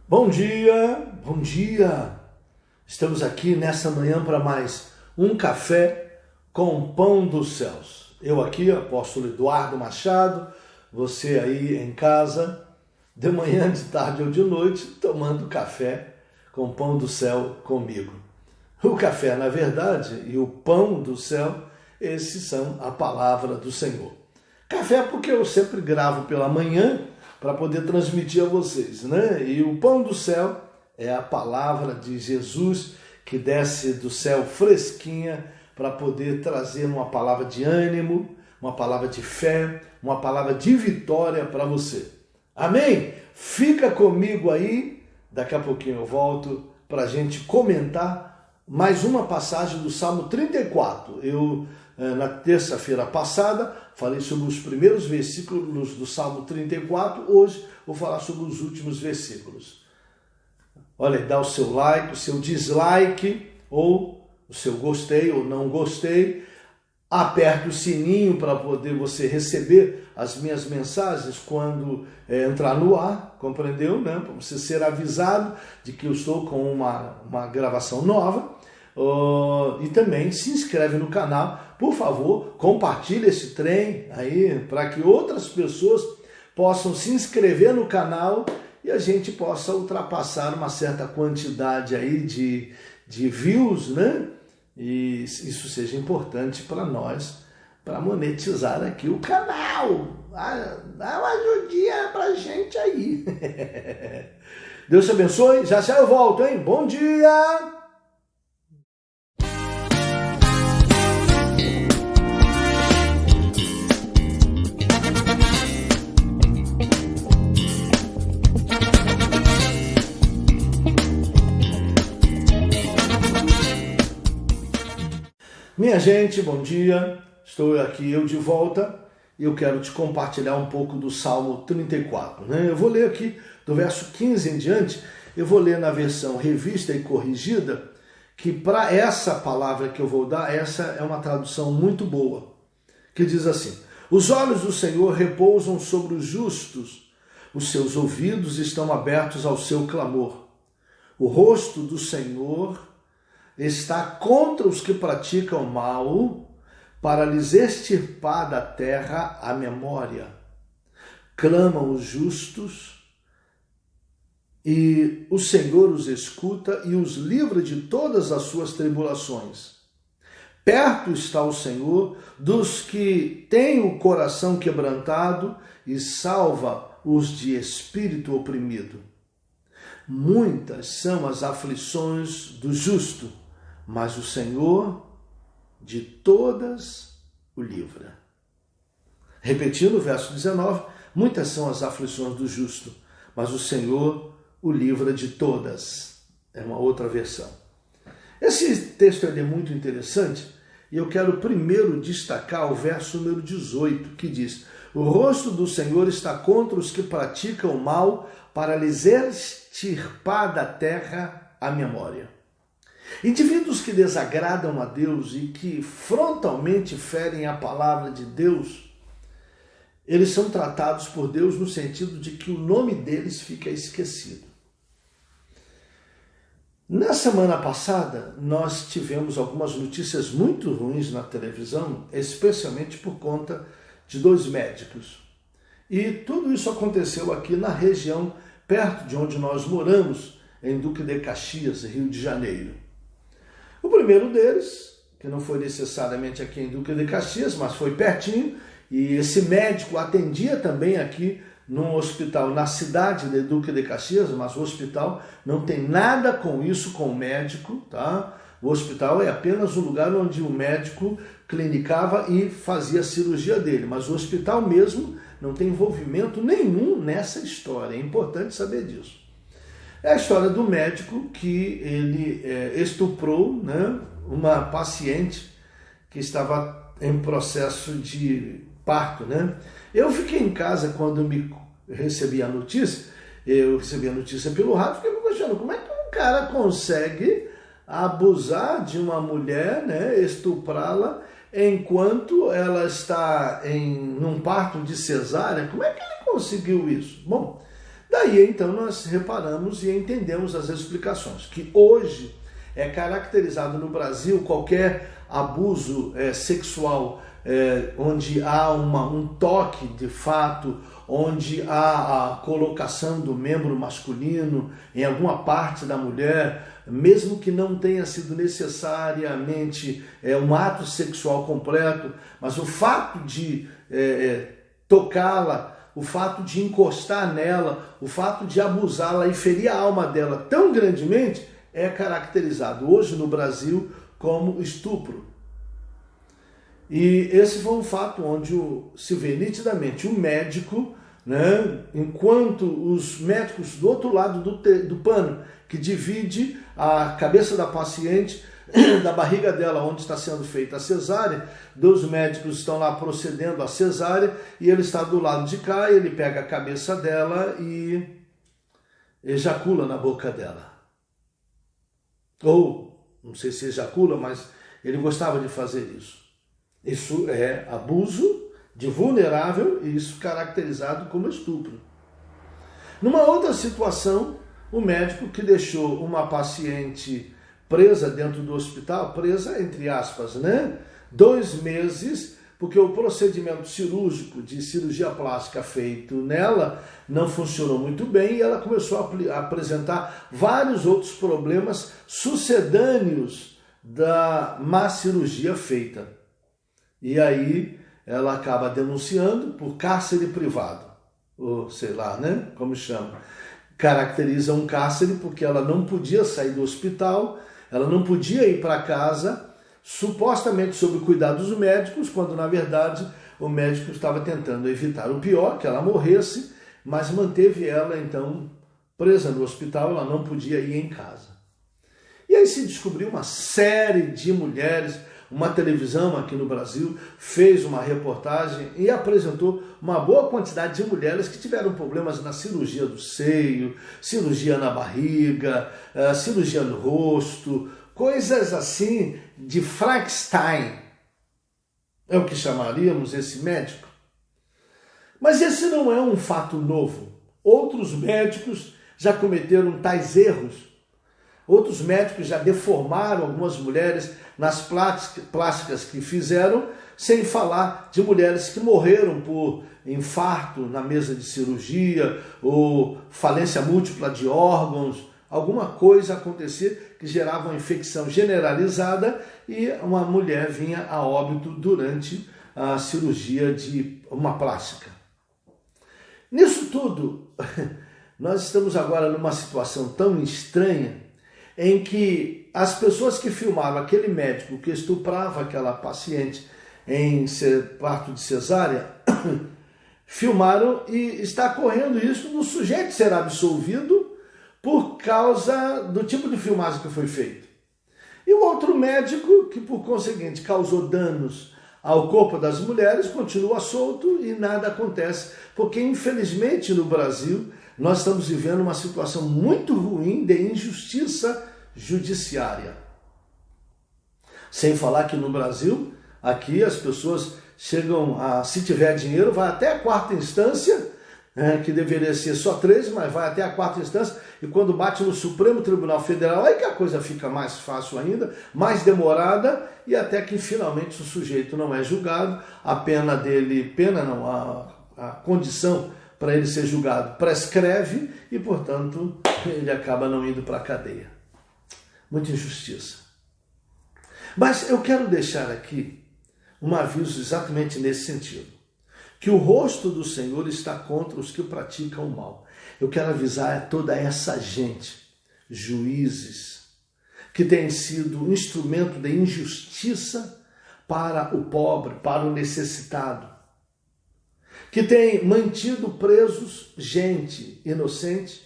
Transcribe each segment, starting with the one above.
Bom dia, bom dia! Estamos aqui nessa manhã para mais um café com pão dos céus. Eu aqui, apóstolo Eduardo Machado, você aí em casa, de manhã, de tarde ou de noite, tomando café com pão do céu comigo. O café, na verdade, e o pão do céu, esses são a palavra do Senhor. Café porque eu sempre gravo pela manhã, para poder transmitir a vocês, né? E o pão do céu é a palavra de Jesus que desce do céu fresquinha para poder trazer uma palavra de ânimo, uma palavra de fé, uma palavra de vitória para você. Amém? Fica comigo aí, daqui a pouquinho eu volto para a gente comentar mais uma passagem do Salmo 34. Eu, na terça-feira passada, falei sobre os primeiros versículos do Salmo 34. Hoje vou falar sobre os últimos versículos. Olha, dá o seu like, o seu dislike, ou o seu gostei ou não gostei. Aperte o sininho para poder você receber as minhas mensagens quando entrar no ar, compreendeu? Né? Para você ser avisado de que eu estou com uma gravação nova. E também se inscreve no canal, por favor, compartilhe esse trem aí para que outras pessoas possam se inscrever no canal e a gente possa ultrapassar uma certa quantidade aí de views, né? E isso seja importante para nós, para monetizar aqui o canal. Dá uma ajudinha pra gente aí. Deus te abençoe, já eu volto, hein? Bom dia! Minha gente, bom dia, estou aqui eu de volta e eu quero te compartilhar um pouco do Salmo 34. Né? Eu vou ler aqui do verso 15 em diante, eu vou ler na versão revista e corrigida, que para essa palavra que eu vou dar, essa é uma tradução muito boa, que diz assim: os olhos do Senhor repousam sobre os justos, os seus ouvidos estão abertos ao seu clamor. O rosto do Senhor está contra os que praticam mal, para lhes extirpar da terra a memória. Clamam os justos, e o Senhor os escuta e os livra de todas as suas tribulações. Perto está o Senhor dos que têm o coração quebrantado e salva os de espírito oprimido. Muitas são as aflições do justo, mas o Senhor de todas o livra. Repetindo o verso 19, muitas são as aflições do justo, mas o Senhor o livra de todas. É uma outra versão. Esse texto é muito interessante e eu quero primeiro destacar o verso número 18, que diz: o rosto do Senhor está contra os que praticam mal, para lhes extirpar da terra a memória. Indivíduos que desagradam a Deus e que frontalmente ferem a palavra de Deus, eles são tratados por Deus no sentido de que o nome deles fica esquecido. Na semana passada, nós tivemos algumas notícias muito ruins na televisão, especialmente por conta de 2 médicos. E tudo isso aconteceu aqui na região, perto de onde nós moramos, em Duque de Caxias, Rio de Janeiro. O primeiro deles, que não foi necessariamente aqui em Duque de Caxias, mas foi pertinho, e esse médico atendia também aqui num hospital na cidade de Duque de Caxias, mas o hospital não tem nada com isso, com o médico, tá? O hospital é apenas um lugar onde o médico clinicava e fazia a cirurgia dele, mas o hospital mesmo não tem envolvimento nenhum nessa história, é importante saber disso. É a história do médico que ele estuprou, né, uma paciente que estava em processo de parto, né? Eu fiquei em casa quando recebi a notícia, eu recebi a notícia pelo rádio, fiquei me questionando como é que um cara consegue abusar de uma mulher, né, estuprá-la, enquanto ela está num parto de cesárea. Como é que ele conseguiu isso? Bom, Daí então nós reparamos e entendemos as explicações, que hoje é caracterizado no Brasil qualquer abuso sexual, onde há um toque de fato, onde há a colocação do membro masculino em alguma parte da mulher, mesmo que não tenha sido necessariamente um ato sexual completo, mas o fato de tocá-la, o fato de encostar nela, o fato de abusá-la e ferir a alma dela tão grandemente, é caracterizado hoje no Brasil como estupro. E esse foi um fato onde se vê nitidamente o médico, né, enquanto os médicos do outro lado do pano, que divide a cabeça da paciente da barriga dela, onde está sendo feita a cesárea, dois médicos estão lá procedendo a cesárea, e ele está do lado de cá, ele pega a cabeça dela e ejacula na boca dela. Ou, não sei se ejacula, mas ele gostava de fazer isso. Isso é abuso de vulnerável e isso caracterizado como estupro. Numa outra situação, o médico que deixou uma paciente presa dentro do hospital, presa entre aspas, né? 2 meses, porque o procedimento cirúrgico de cirurgia plástica feito nela não funcionou muito bem e ela começou a apresentar vários outros problemas sucedâneos da má cirurgia feita. E aí ela acaba denunciando por cárcere privado, ou sei lá, né, como chama. Caracteriza um cárcere porque ela não podia sair do hospital, ela não podia ir para casa, supostamente sob o cuidado dos médicos, quando na verdade o médico estava tentando evitar o pior, que ela morresse, mas manteve ela então presa no hospital, ela não podia ir em casa. E aí se descobriu uma série de mulheres. Uma televisão aqui no Brasil fez uma reportagem e apresentou uma boa quantidade de mulheres que tiveram problemas na cirurgia do seio, cirurgia na barriga, cirurgia no rosto, coisas assim de Frankenstein. É o que chamaríamos esse médico. Mas esse não é um fato novo. Outros médicos já cometeram tais erros. Outros médicos já deformaram algumas mulheres nas plásticas que fizeram, sem falar de mulheres que morreram por infarto na mesa de cirurgia ou falência múltipla de órgãos, alguma coisa acontecer que gerava uma infecção generalizada e uma mulher vinha a óbito durante a cirurgia de uma plástica. Nisso tudo, nós estamos agora numa situação tão estranha em que as pessoas que filmaram aquele médico que estuprava aquela paciente em parto de cesárea, filmaram e está correndo isso do sujeito ser absolvido por causa do tipo de filmagem que foi feito. E o outro médico, que por conseguinte causou danos ao corpo das mulheres, continua solto e nada acontece, porque infelizmente no Brasil nós estamos vivendo uma situação muito ruim de injustiça judiciária. Sem falar que no Brasil, aqui as pessoas chegam a, se tiver dinheiro, vai até a 4ª instância, que deveria ser só 3, mas vai até a 4ª instância, e quando bate no Supremo Tribunal Federal, aí que a coisa fica mais fácil ainda, mais demorada, e até que finalmente o sujeito não é julgado, a pena dele, a condição para ele ser julgado prescreve e, portanto, ele acaba não indo para a cadeia. Muita injustiça. Mas eu quero deixar aqui um aviso exatamente nesse sentido. Que o rosto do Senhor está contra os que praticam o mal. Eu quero avisar a toda essa gente, juízes, que têm sido instrumento de injustiça para o pobre, para o necessitado, que tem mantido presos gente inocente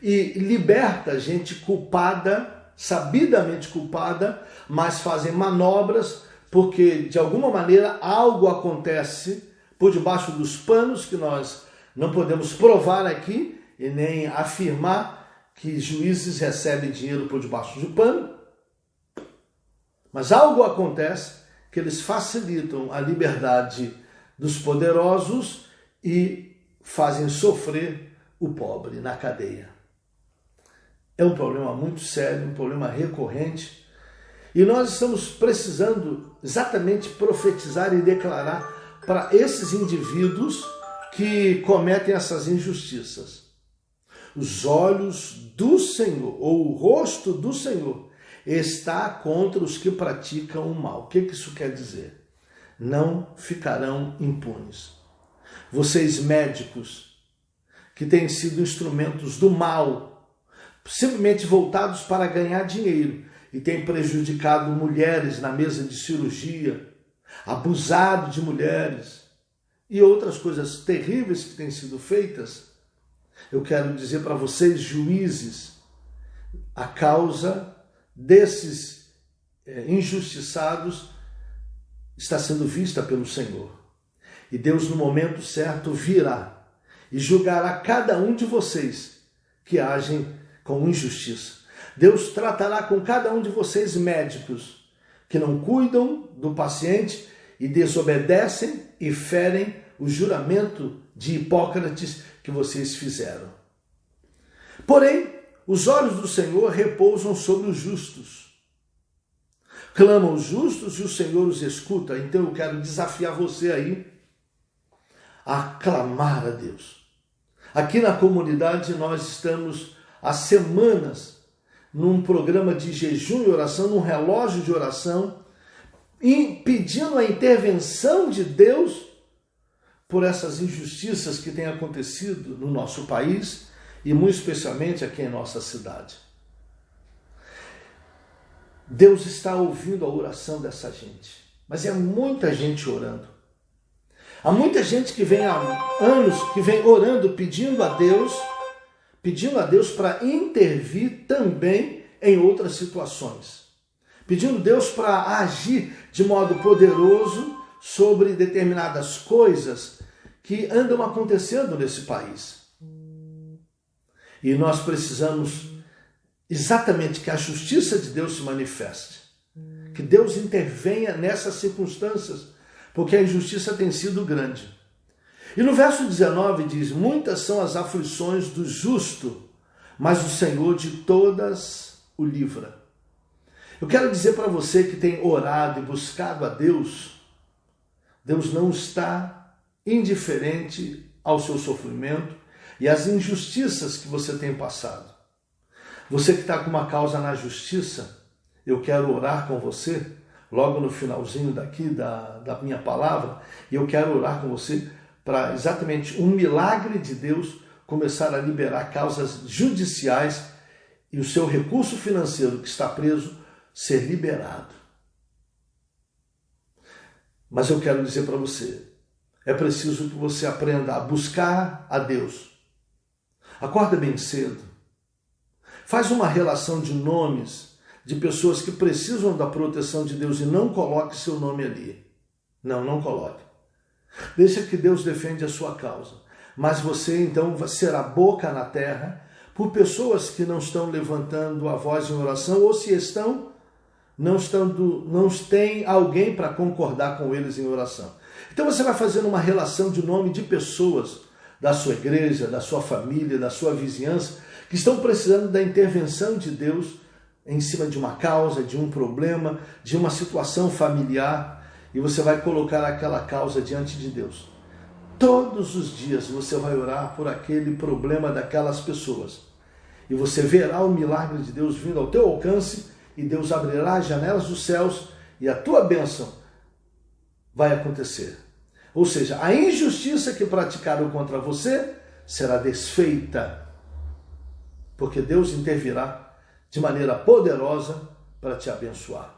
e liberta gente culpada, sabidamente culpada, mas fazem manobras porque de alguma maneira algo acontece por debaixo dos panos que nós não podemos provar aqui e nem afirmar que juízes recebem dinheiro por debaixo do pano, mas algo acontece que eles facilitam a liberdade dos poderosos e fazem sofrer o pobre na cadeia. É um problema muito sério, um problema recorrente, e nós estamos precisando exatamente profetizar e declarar para esses indivíduos que cometem essas injustiças. Os olhos do Senhor, ou o rosto do Senhor, está contra os que praticam o mal. O que isso quer dizer? Não ficarão impunes. Vocês médicos, que têm sido instrumentos do mal, simplesmente voltados para ganhar dinheiro, e têm prejudicado mulheres na mesa de cirurgia, abusado de mulheres e outras coisas terríveis que têm sido feitas, eu quero dizer para vocês, juízes, a causa desses injustiçados está sendo vista pelo Senhor. E Deus, no momento certo, virá e julgará cada um de vocês que agem com injustiça. Deus tratará com cada um de vocês, médicos, que não cuidam do paciente e desobedecem e ferem o juramento de Hipócrates que vocês fizeram. Porém, os olhos do Senhor repousam sobre os justos. Clamam os justos e o Senhor os escuta. Então eu quero desafiar você aí a clamar a Deus. Aqui na comunidade nós estamos há semanas num programa de jejum e oração, num relógio de oração, e pedindo a intervenção de Deus por essas injustiças que têm acontecido no nosso país e muito especialmente aqui em nossa cidade. Deus está ouvindo a oração dessa gente, mas é muita gente orando. Há muita gente que vem há anos, que vem orando, pedindo a Deus para intervir também em outras situações. Pedindo a Deus para agir de modo poderoso sobre determinadas coisas que andam acontecendo nesse país. E nós precisamos exatamente que a justiça de Deus se manifeste. Que Deus intervenha nessas circunstâncias, porque a injustiça tem sido grande. E no verso 19 diz: muitas são as aflições do justo, mas o Senhor de todas o livra. Eu quero dizer para você que tem orado e buscado a Deus, Deus não está indiferente ao seu sofrimento e às injustiças que você tem passado. Você que está com uma causa na justiça, eu quero orar com você, logo no finalzinho daqui da minha palavra, e eu quero orar com você para exatamente um milagre de Deus começar a liberar causas judiciais e o seu recurso financeiro que está preso ser liberado. Mas eu quero dizer para você, é preciso que você aprenda a buscar a Deus. Acorda bem cedo. Faz uma relação de nomes de pessoas que precisam da proteção de Deus e não coloque seu nome ali. Não coloque. Deixa que Deus defende a sua causa. Mas você então vai ser a boca na terra por pessoas que não estão levantando a voz em oração, ou se estão, não tem alguém para concordar com eles em oração. Então você vai fazendo uma relação de nome de pessoas da sua igreja, da sua família, da sua vizinhança, que estão precisando da intervenção de Deus em cima de uma causa, de um problema, de uma situação familiar, e você vai colocar aquela causa diante de Deus. Todos os dias você vai orar por aquele problema daquelas pessoas. E você verá o milagre de Deus vindo ao teu alcance, e Deus abrirá as janelas dos céus e a tua bênção vai acontecer. Ou seja, a injustiça que praticaram contra você será desfeita, porque Deus intervirá de maneira poderosa para te abençoar.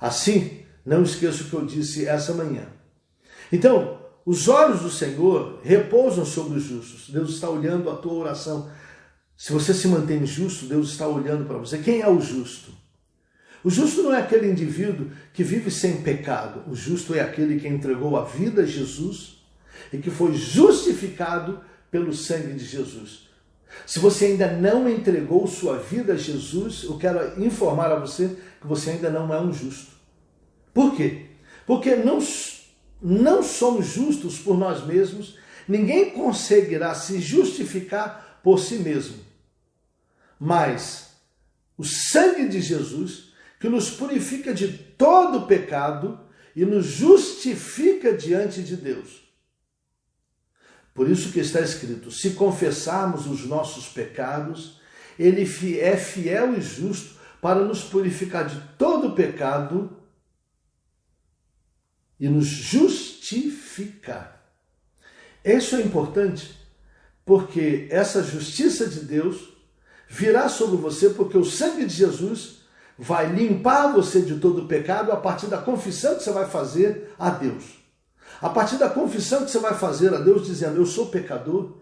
Assim, não esqueça o que eu disse essa manhã. Então, os olhos do Senhor repousam sobre os justos. Deus está olhando a tua oração. Se você se mantém justo, Deus está olhando para você. Quem é o justo? O justo não é aquele indivíduo que vive sem pecado. O justo é aquele que entregou a vida a Jesus e que foi justificado pelo sangue de Jesus. Se você ainda não entregou sua vida a Jesus, eu quero informar a você que você ainda não é um justo. Por quê? Porque não somos justos por nós mesmos Ninguém conseguirá se justificar por si mesmo, mas o sangue de Jesus, que nos purifica de todo pecado e nos justifica diante de Deus. Por isso que está escrito, se confessarmos os nossos pecados, Ele é fiel e justo para nos purificar de todo pecado e nos justificar. Isso é importante, porque essa justiça de Deus virá sobre você, porque o sangue de Jesus vai limpar você de todo pecado a partir da confissão que você vai fazer a Deus. A partir da confissão que você vai fazer a Deus, dizendo, eu sou pecador,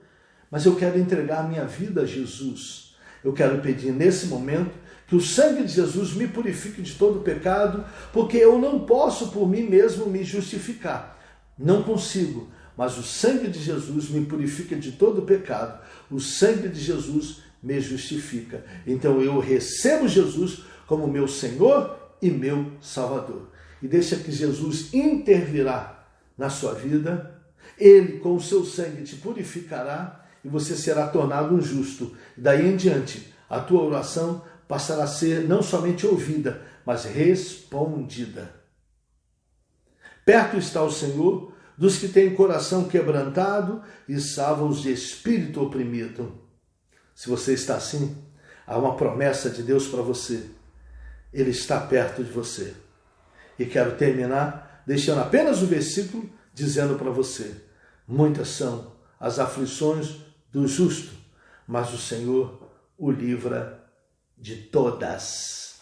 mas eu quero entregar a minha vida a Jesus. Eu quero pedir nesse momento que o sangue de Jesus me purifique de todo pecado, porque eu não posso por mim mesmo me justificar. Não consigo, mas o sangue de Jesus me purifica de todo pecado. O sangue de Jesus me justifica. Então eu recebo Jesus como meu Senhor e meu Salvador. E deixa que Jesus intervirá na sua vida. Ele com o seu sangue te purificará e você será tornado um justo. Daí em diante, a tua oração passará a ser não somente ouvida, mas respondida. Perto está o Senhor dos que têm coração quebrantado e salva os de espírito oprimido. Se você está assim, há uma promessa de Deus para você. Ele está perto de você. E quero terminar deixando apenas o versículo dizendo para você, muitas são as aflições do justo, mas o Senhor o livra de todas.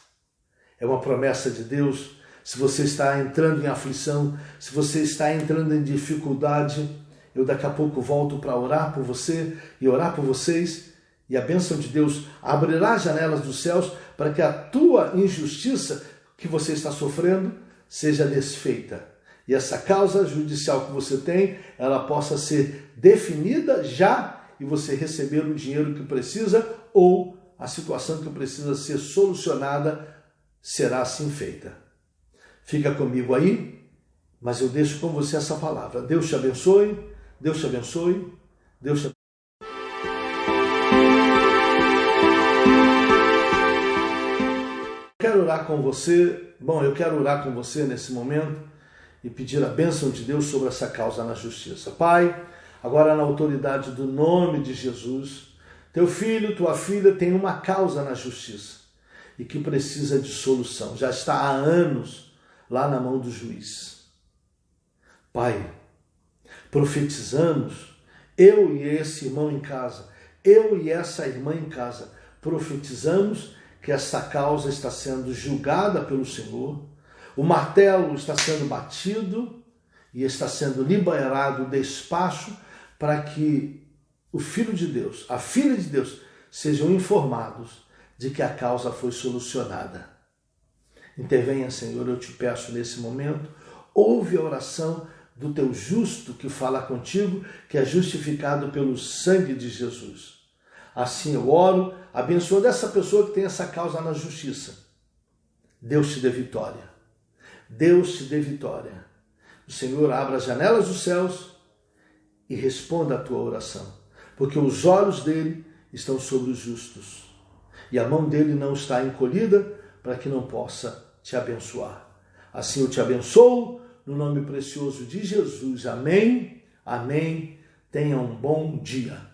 É uma promessa de Deus. Se você está entrando em aflição, se você está entrando em dificuldade, eu daqui a pouco volto para orar por você e orar por vocês, e a bênção de Deus abrirá as janelas dos céus para que a tua injustiça que você está sofrendo seja desfeita. E essa causa judicial que você tem, ela possa ser definida já e você receber o dinheiro que precisa ou a situação que precisa ser solucionada será assim feita. Fica comigo aí, mas eu deixo com você essa palavra. Deus te abençoe, Deus te abençoe, Deus te abençoe. Eu quero orar com você, eu quero orar com você nesse momento e pedir a bênção de Deus sobre essa causa na justiça. Pai, agora na autoridade do nome de Jesus, teu filho, tua filha tem uma causa na justiça e que precisa de solução. Já está há anos lá na mão do juiz. Pai, profetizamos, eu e esse irmão em casa, eu e essa irmã em casa, profetizamos que essa causa está sendo julgada pelo Senhor, o martelo está sendo batido e está sendo liberado o despacho para que o Filho de Deus, a Filha de Deus, sejam informados de que a causa foi solucionada. Intervenha, Senhor, eu te peço nesse momento, ouve a oração do teu justo que fala contigo, que é justificado pelo sangue de Jesus. Assim eu oro, abençoando essa pessoa que tem essa causa na justiça. Deus te dê vitória. Deus te dê vitória. O Senhor abra as janelas dos céus e responda a tua oração, porque os olhos dele estão sobre os justos e a mão dele não está encolhida para que não possa te abençoar. Assim eu te abençoo no nome precioso de Jesus. Amém, amém. Tenha um bom dia.